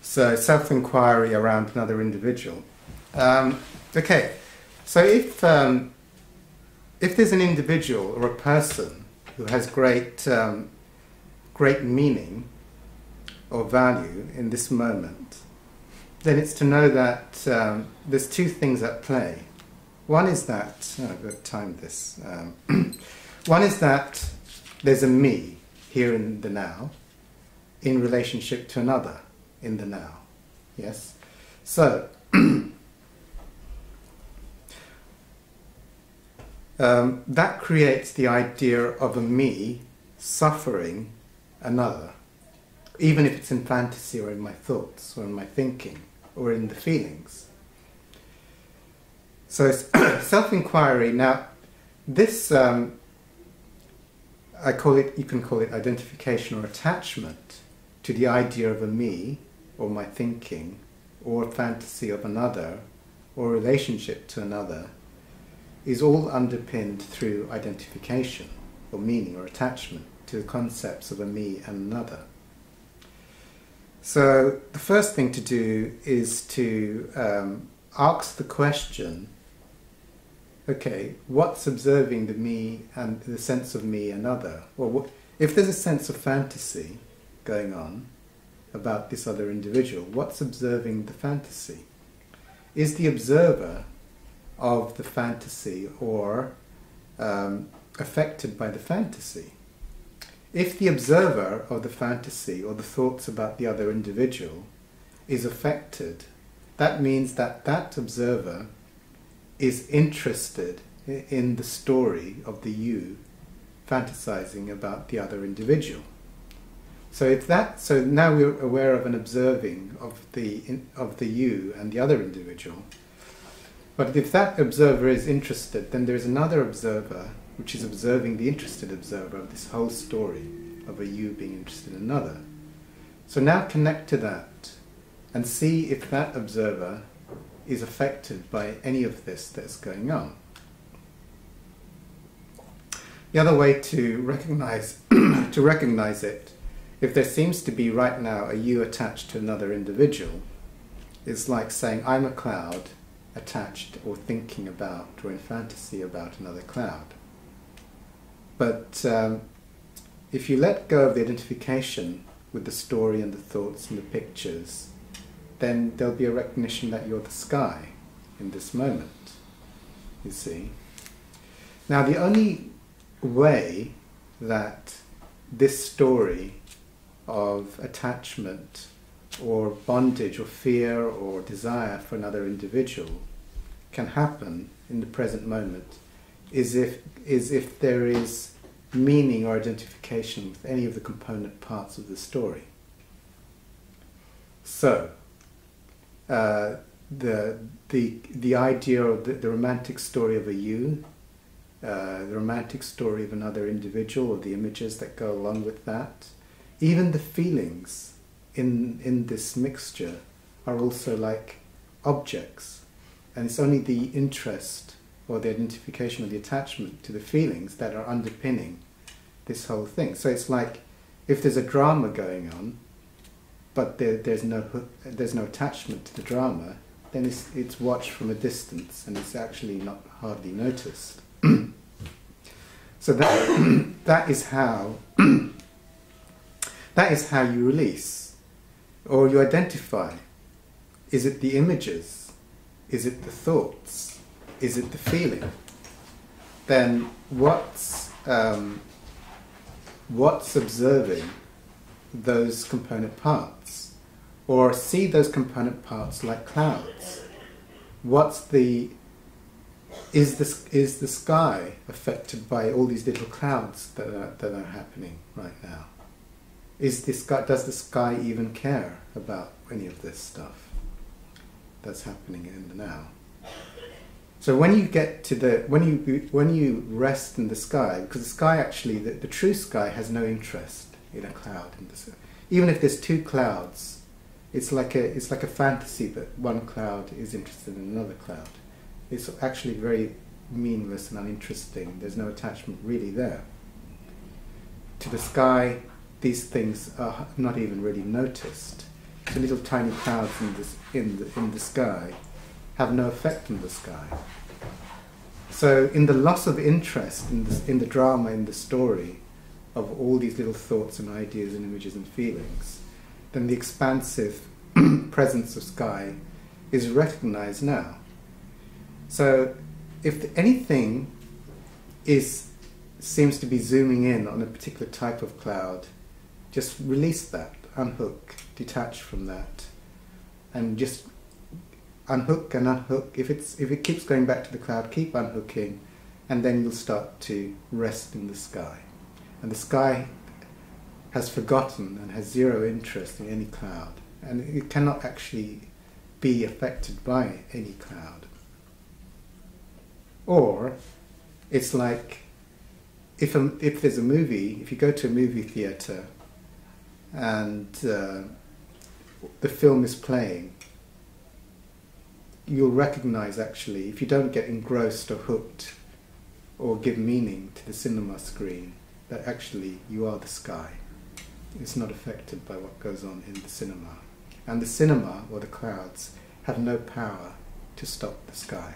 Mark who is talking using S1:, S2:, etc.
S1: So self-inquiry around another individual. Okay, so if there's an individual or a person who has great meaning or value in this moment, then it's to know that there's two things at play. One is that, I've got to time this. One is that there's a me here in the now in relationship to another in the now. Yes? So, that creates the idea of a me suffering another, even if it's in fantasy or in my thoughts or in my thinking or in the feelings. So self-inquiry, now this, I call it, you can call it identification or attachment to the idea of a me or my thinking or fantasy of another or relationship to another, is all underpinned through identification or meaning or attachment to the concepts of a me and another. So the first thing to do is to ask the question, okay, what's observing the me and the sense of me and other? Or if there's a sense of fantasy going on about this other individual, what's observing the fantasy? Is the observer of the fantasy or affected by the fantasy? If the observer of the fantasy or the thoughts about the other individual is affected, that means that that observer is interested in the story of the you fantasizing about the other individual. So now we're aware of an observing of the you and the other individual. But if that observer is interested, then there's another observer which is observing the interested observer of this whole story of a you being interested in another. So now connect to that and see if that observer is affected by any of this that's going on. The other way to recognize it, if there seems to be right now a you attached to another individual, is like saying I'm a cloud attached or thinking about or in fantasy about another cloud. But if you let go of the identification with the story and the thoughts and the pictures, then there'll be a recognition that you're the sky in this moment, you see. Now the only way that this story of attachment or bondage or fear or desire for another individual can happen in the present moment is if there is meaning or identification with any of the component parts of the story. So, the idea of the romantic story of a you, the romantic story of another individual, or the images that go along with that, even the feelings in this mixture are also like objects, and it's only the interest or the identification or the attachment to the feelings that are underpinning this whole thing. So it's like if there's a drama going on, but there's no attachment to the drama, then it's watched from a distance and it's actually not hardly noticed. So that is how you release, or you identify. Is it the images? Is it the thoughts? Is it the feeling? Then what's observing those component parts? Or see those component parts like clouds. Is the sky affected by all these little clouds that are happening right now? Does the sky even care about any of this stuff that's happening in the now? So when you get to when you rest in the sky, because the sky actually, the true sky has no interest in a cloud. Even if there's two clouds, it's like a fantasy that one cloud is interested in another cloud. It's actually very meaningless and uninteresting. There's no attachment really there. To the sky, these things are not even really noticed. the little tiny clouds in the sky have no effect on the sky. So in the loss of interest in the drama, in the story, of all these little thoughts and ideas and images and feelings, then the expansive presence of sky is recognized now. So if anything seems to be zooming in on a particular type of cloud, just release that, unhook, detach from that, and just unhook and unhook. If it keeps going back to the cloud, keep unhooking, and then you'll start to rest in the sky. And the sky has forgotten and has zero interest in any cloud, and it cannot actually be affected by any cloud. Or it's like if there's a movie, if you go to a movie theatre and the film is playing, you'll recognize actually, if you don't get engrossed or hooked or give meaning to the cinema screen, that actually you are the sky. It's not affected by what goes on in the cinema. And the cinema, or the clouds, have no power to stop the sky.